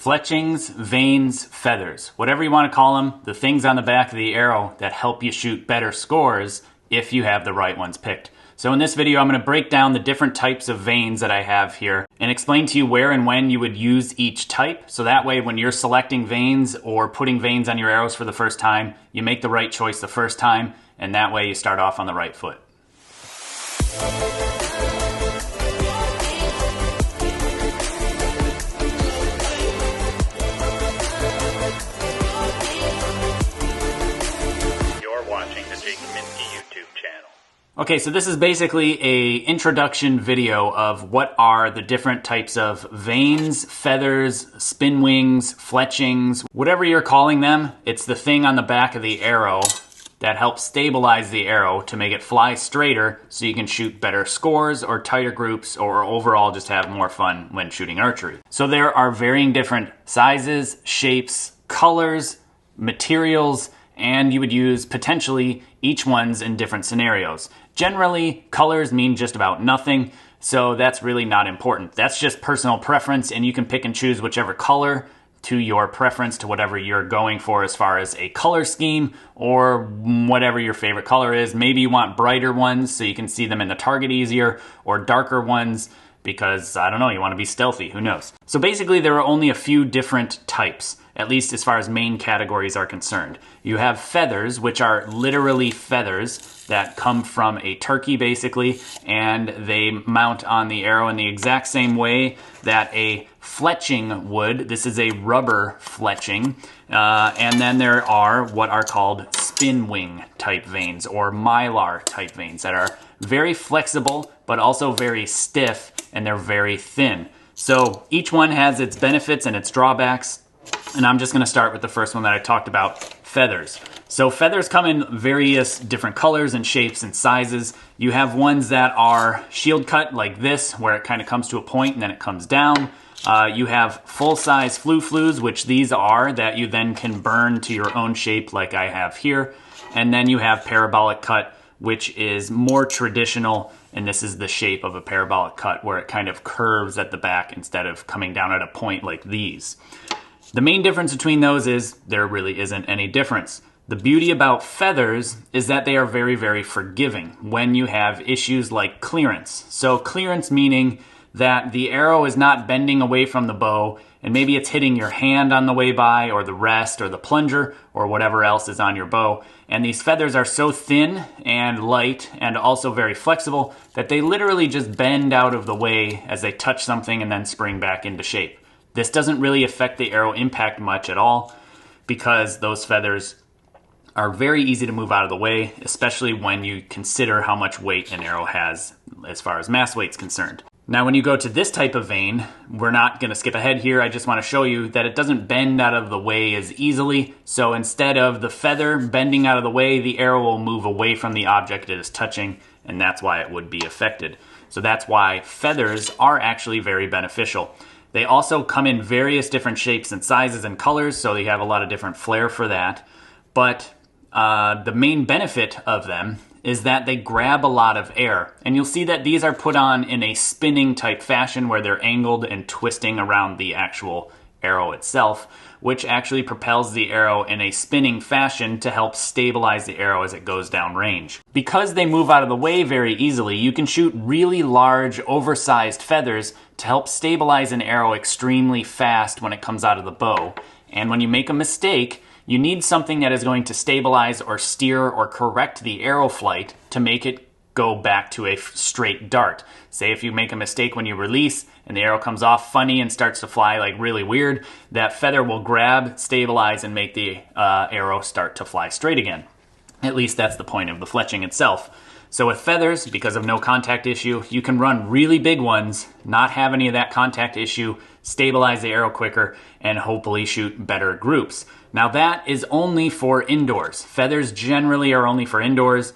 Fletchings, vanes, feathers, whatever you want to call them, the things on the back of the arrow that help you shoot better scores if you have the right ones picked. So in this video, I'm going to break down the different types of vanes that I have here and explain to you where and when you would use each type. So that way, when you're selecting vanes or putting vanes on your arrows for the first time, you make the right choice the first time, and that way you start off on the right foot. Okay, so this is basically a introduction video of what are the different types of vanes, feathers, spin wings, fletchings, whatever you're calling them. It's the thing on the back of the arrow that helps stabilize the arrow to make it fly straighter so you can shoot better scores or tighter groups or overall just have more fun when shooting archery. So there are varying different sizes, shapes, colors, materials, and you would use potentially each one's in different scenarios. Generally, colors mean just about nothing, so that's really not important. That's just personal preference, and you can pick and choose whichever color to your preference to whatever you're going for as far as a color scheme or whatever your favorite color is. Maybe you want brighter ones so you can see them in the target easier, or darker ones because, I don't know, you want to be stealthy, who knows. So basically there are only a few different types, at least as far as main categories are concerned. You have feathers, which are literally feathers that come from a turkey basically, and they mount on the arrow in the exact same way that a fletching would. This is a rubber fletching. And then there are what are called spin wing type vanes or mylar type vanes that are very flexible but also very stiff, and they're very thin. So each one has its benefits and its drawbacks, and I'm just going to start with the first one that I talked about, feathers. So feathers come in various different colors and shapes and sizes. You have ones that are shield cut like this, where it kind of comes to a point and then it comes down. You have full-size flu-flus, which these are, that you then can burn to your own shape like I have here. And then you have parabolic cut, which is more traditional, and this is the shape of a parabolic cut where it kind of curves at the back instead of coming down at a point like these. The main difference between those is there really isn't any difference. The beauty about feathers is that they are very, very forgiving when you have issues like clearance. So clearance meaning that the arrow is not bending away from the bow, and maybe it's hitting your hand on the way by, or the rest, or the plunger, or whatever else is on your bow. And these feathers are so thin and light and also very flexible that they literally just bend out of the way as they touch something and then spring back into shape. This doesn't really affect the arrow impact much at all because those feathers are very easy to move out of the way, especially when you consider how much weight an arrow has as far as mass weight's concerned. Now, when you go to this type of vane, we're not going to skip ahead here. I just want to show you that it doesn't bend out of the way as easily. So instead of the feather bending out of the way, the arrow will move away from the object it is touching, and that's why it would be affected. So that's why feathers are actually very beneficial. They also come in various different shapes and sizes and colors, so you have a lot of different flair for that. But the main benefit of them is that they grab a lot of air. And you'll see that these are put on in a spinning type fashion where they're angled and twisting around the actual arrow itself, which actually propels the arrow in a spinning fashion to help stabilize the arrow as it goes down range. Because they move out of the way very easily, you can shoot really large, oversized feathers to help stabilize an arrow extremely fast when it comes out of the bow. And when you make a mistake, you need something that is going to stabilize or steer or correct the arrow flight to make it go back to a straight dart. Say if you make a mistake when you release and the arrow comes off funny and starts to fly like really weird, that feather will grab, stabilize, and make the arrow start to fly straight again. At least that's the point of the fletching itself. So with feathers, because of no contact issue, you can run really big ones, not have any of that contact issue, stabilize the arrow quicker, and hopefully shoot better groups. Now that is only for indoors. Feathers generally are only for indoors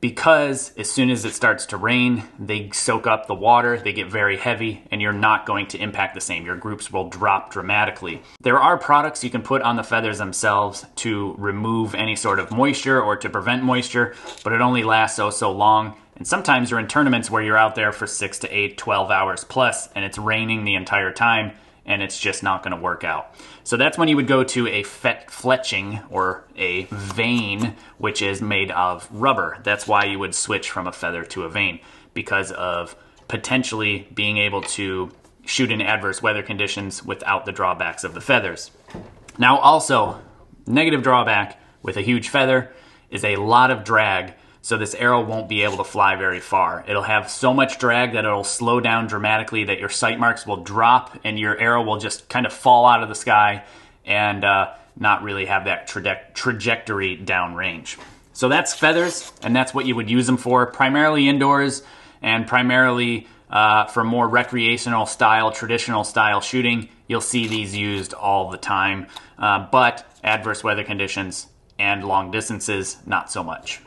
because as soon as it starts to rain, they soak up the water, they get very heavy, and you're not going to impact the same. Your groups will drop dramatically. There are products you can put on the feathers themselves to remove any sort of moisture or to prevent moisture, but it only lasts so long. And sometimes you're in tournaments where you're out there for 6 to 8, 12 hours plus, and it's raining the entire time, and it's just not going to work out. So that's when you would go to a fletching or a vane, which is made of rubber. That's why you would switch from a feather to a vane, because of potentially being able to shoot in adverse weather conditions without the drawbacks of the feathers. Now also, negative drawback with a huge feather is a lot of drag, so this arrow won't be able to fly very far. It'll have so much drag that it'll slow down dramatically, that your sight marks will drop and your arrow will just kind of fall out of the sky and not really have that trajectory downrange. So that's feathers, and that's what you would use them for, primarily indoors and primarily for more recreational style, traditional style shooting. You'll see these used all the time, but adverse weather conditions and long distances, not so much.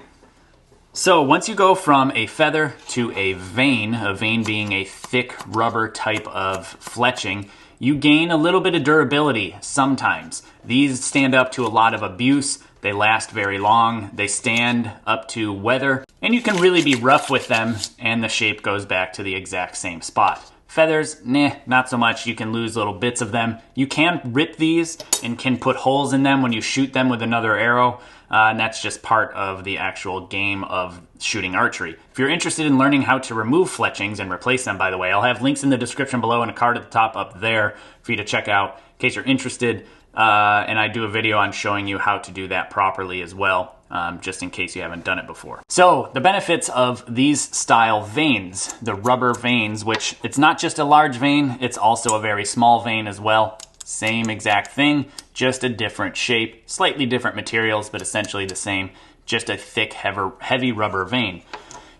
So once you go from a feather to a vane being a thick rubber type of fletching, you gain a little bit of durability sometimes. These stand up to a lot of abuse. They last very long. They stand up to weather, and you can really be rough with them and the shape goes back to the exact same spot. Feathers, not so much. You can lose little bits of them. You can rip these and can put holes in them when you shoot them with another arrow, and that's just part of the actual game of shooting archery. If you're interested in learning how to remove fletchings and replace them, by the way, I'll have links in the description below and a card at the top up there for you to check out in case you're interested. And I do a video on showing you how to do that properly as well, just in case you haven't done it before. So the benefits of these style vanes, the rubber vanes, which it's not just a large vane, it's also a very small vane as well. Same exact thing, just a different shape, slightly different materials, but essentially the same, just a thick, heavy rubber vane.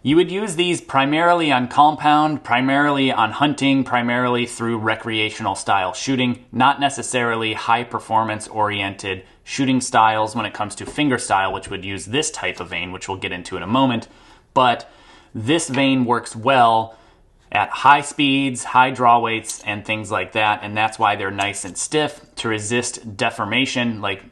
You would use these primarily on compound, primarily on hunting, primarily through recreational style shooting, not necessarily high performance oriented shooting styles when it comes to finger style, which would use this type of vane, which we'll get into in a moment. But this vane works well at high speeds, high draw weights, and things like that, and that's why they're nice and stiff to resist deformation, like,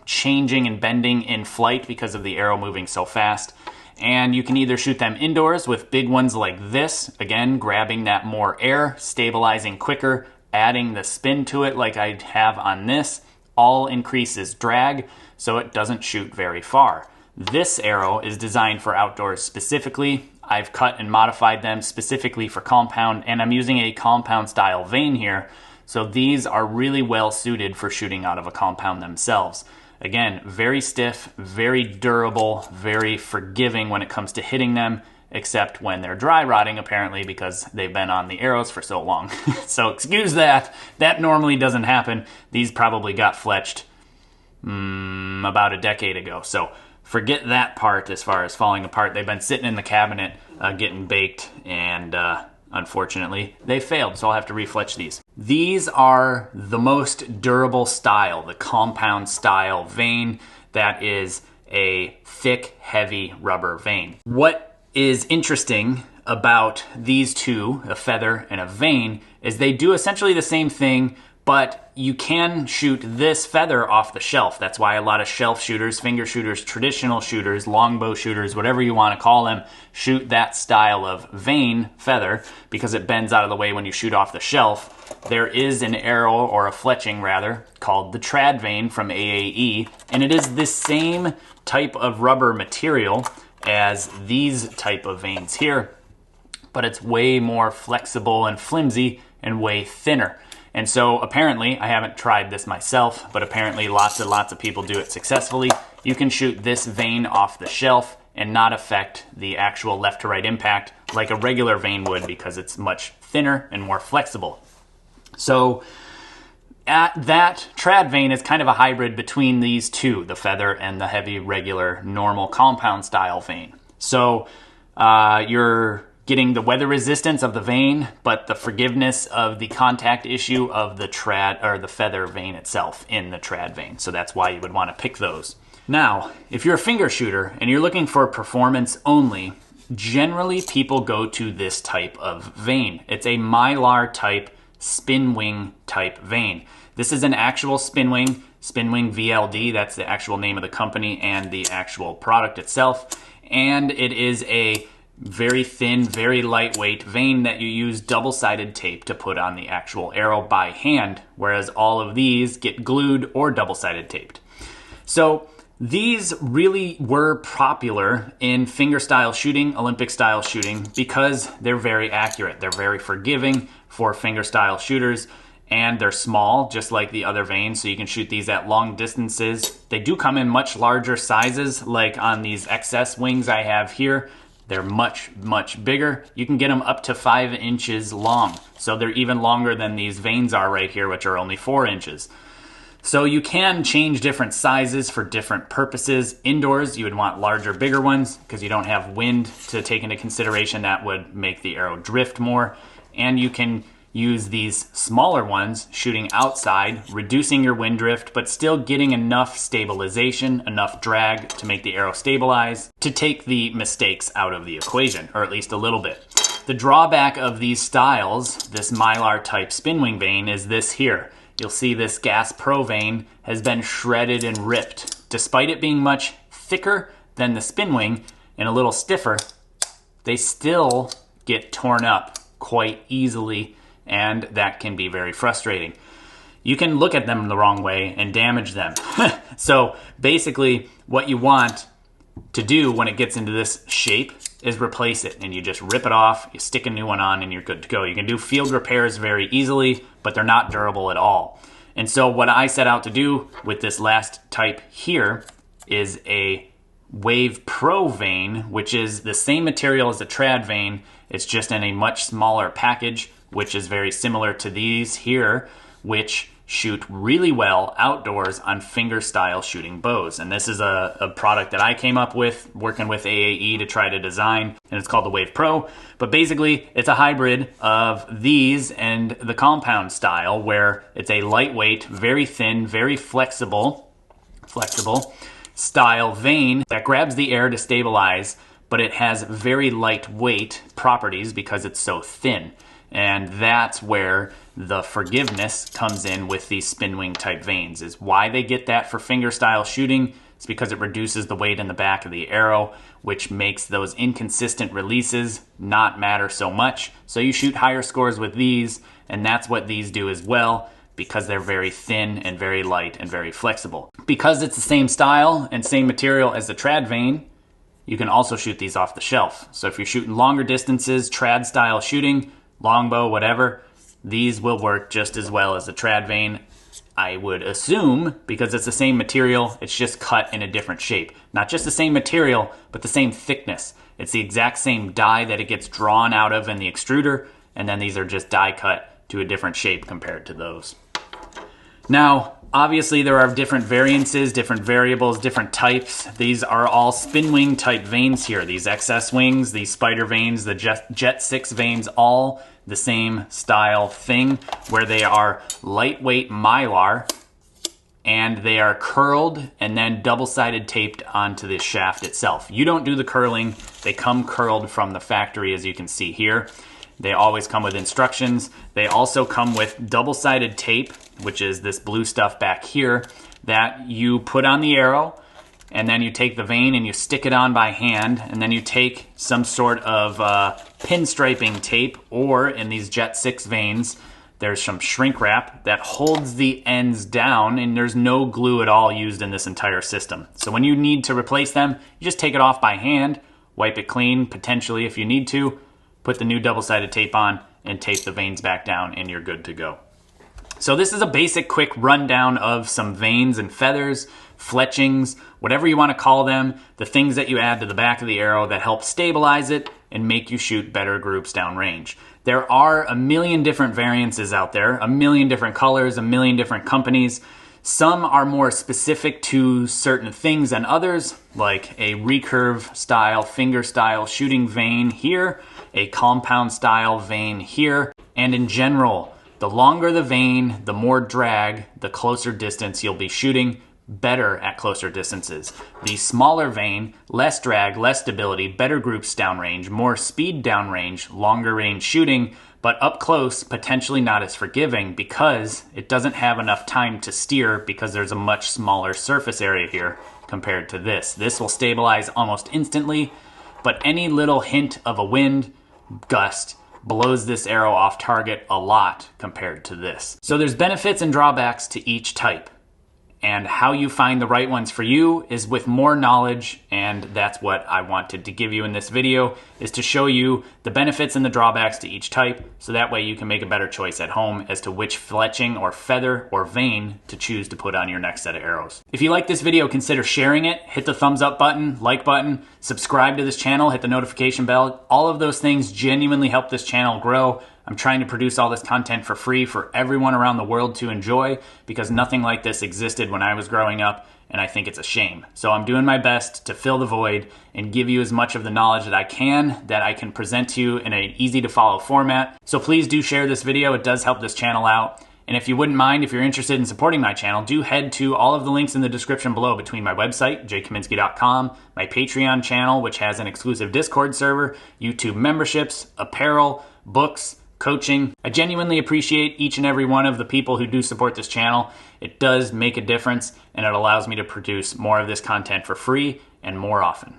changing and bending in flight because of the arrow moving so fast. And you can either shoot them indoors with big ones like this, again, grabbing that more air, stabilizing quicker, adding the spin to it like I have on this, all increases drag, so it doesn't shoot very far. This arrow is designed for outdoors specifically. I've cut and modified them specifically for compound, and I'm using a compound style vane here, so these are really well suited for shooting out of a compound themselves. Again, very stiff, very durable, very forgiving when it comes to hitting them, except when they're dry rotting, apparently, because they've been on the arrows for so long. So excuse that. That normally doesn't happen. These probably got fletched about a decade ago. So forget that part as far as falling apart. They've been sitting in the cabinet getting baked, and unfortunately, they failed, so I'll have to refletch these. These are the most durable style, the compound style vane that is a thick, heavy rubber vane. What is interesting about these two, a feather and a vane, is they do essentially the same thing, but you can shoot this feather off the shelf. That's why a lot of shelf shooters, finger shooters, traditional shooters, longbow shooters, whatever you want to call them, shoot that style of vane feather because it bends out of the way when you shoot off the shelf. There is an arrow, or a fletching rather, called the trad vane from AAE, and it is the same type of rubber material as these type of vanes here, but it's way more flexible and flimsy and way thinner. And so apparently, I haven't tried this myself, but apparently lots and lots of people do it successfully. You can shoot this vane off the shelf and not affect the actual left to right impact like a regular vane would, because it's much thinner and more flexible. So that trad vane is kind of a hybrid between these two, the feather and the heavy, regular, normal compound style vane. So you're getting the weather resistance of the vane, but the forgiveness of the contact issue of the trad, or the feather vane itself in the trad vane. So that's why you would want to pick those. Now, if you're a finger shooter and you're looking for performance only, generally people go to this type of vane. It's a mylar type, spin wing type vane. This is an actual spin wing VLD, that's the actual name of the company and the actual product itself. And it is a very thin, very lightweight vein that you use double-sided tape to put on the actual arrow by hand, whereas all of these get glued or double-sided taped. So these really were popular in fingerstyle shooting, Olympic style shooting, because they're very accurate. They're very forgiving for fingerstyle shooters, and they're small, just like the other veins, so you can shoot these at long distances. They do come in much larger sizes, like on these XS wings I have here. They're much, much bigger. You can get them up to 5 inches long. So they're even longer than these veins are right here, which are only 4 inches. So you can change different sizes for different purposes. Indoors, you would want larger, bigger ones because you don't have wind to take into consideration. That would make the arrow drift more. And you can use these smaller ones shooting outside, reducing your wind drift, but still getting enough stabilization, enough drag to make the arrow stabilize, to take the mistakes out of the equation, or at least a little bit. The drawback of these styles, this Mylar type spin wing vein, is this here. You'll see this Gas Pro vein has been shredded and ripped. Despite it being much thicker than the spin wing and a little stiffer, they still get torn up quite easily, and that can be very frustrating. You can look at them the wrong way and damage them. So basically what you want to do when it gets into this shape is replace it, and you just rip it off, you stick a new one on, and you're good to go. You can do field repairs very easily, but they're not durable at all. And so what I set out to do with this last type here is a Wave Pro vein, which is the same material as the trad vein. It's just in a much smaller package, which is very similar to these here, which shoot really well outdoors on fingerstyle shooting bows. And this is a product that I came up with working with AAE to try to design, and it's called the Wave Pro. But basically, it's a hybrid of these and the compound style, where it's a lightweight, very thin, very flexible style vein that grabs the air to stabilize, but it has very lightweight properties because it's so thin. And that's where the forgiveness comes in with these spin wing type veins, is why they get that for fingerstyle shooting. It's because it reduces the weight in the back of the arrow, which makes those inconsistent releases not matter so much. So you shoot higher scores with these, and that's what these do as well, because they're very thin and very light and very flexible. Because it's the same style and same material as the trad vein, you can also shoot these off the shelf. So if you're shooting longer distances, trad style shooting, longbow, whatever, these will work just as well as the trad vein, I would assume, because it's the same material, it's just cut in a different shape. Not just the same material, but the same thickness. It's the exact same die that it gets drawn out of in the extruder, and then these are just die cut to a different shape compared to those. Now, obviously there are different variances, different variables, different types. These are all spin wing type veins here. These XS wings, these spider veins, the Jet 6 veins, all the same style thing, where they are lightweight Mylar and they are curled and then double-sided taped onto the shaft itself. You don't do the curling. They come curled from the factory, as you can see here. They always come with instructions. They also come with double-sided tape, which is this blue stuff back here, that you put on the arrow, and then you take the vein and you stick it on by hand, and then you take some sort of pinstriping tape, or in these Jet 6 veins, there's some shrink wrap that holds the ends down, and there's no glue at all used in this entire system. So when you need to replace them, you just take it off by hand, wipe it clean, potentially if you need to, put the new double-sided tape on, and tape the veins back down, and you're good to go. So this is a basic quick rundown of some veins and feathers, fletchings, whatever you want to call them, the things that you add to the back of the arrow that help stabilize it and make you shoot better groups downrange. There are a million different variances out there, a million different colors, a million different companies. Some are more specific to certain things than others, like a recurve style, finger style shooting vein here, a compound style vein here, and in general, the longer the vein, the more drag, the closer distance you'll be shooting, better at closer distances. The smaller vein, less drag, less stability, better groups downrange, more speed downrange, longer range shooting, but up close, potentially not as forgiving because it doesn't have enough time to steer because there's a much smaller surface area here compared to this. This will stabilize almost instantly, but any little hint of a wind gust blows this arrow off target a lot compared to this. So there's benefits and drawbacks to each type. And how you find the right ones for you is with more knowledge, and that's what I wanted to give you in this video, is to show you the benefits and the drawbacks to each type, so that way you can make a better choice at home as to which fletching or feather or vein to choose to put on your next set of arrows. If you like this video, consider sharing it, hit the thumbs up button, like button, subscribe to this channel, hit the notification bell. All of those things genuinely help this channel grow. I'm trying to produce all this content for free for everyone around the world to enjoy, because nothing like this existed when I was growing up, and I think it's a shame. So I'm doing my best to fill the void and give you as much of the knowledge that I can present to you in an easy to follow format. So please do share this video. It does help this channel out. And if you wouldn't mind, if you're interested in supporting my channel, do head to all of the links in the description below between my website, jkaminski.com, my Patreon channel, which has an exclusive Discord server, YouTube memberships, apparel, books, coaching. I genuinely appreciate each and every one of the people who do support this channel. It does make a difference, and it allows me to produce more of this content for free and more often.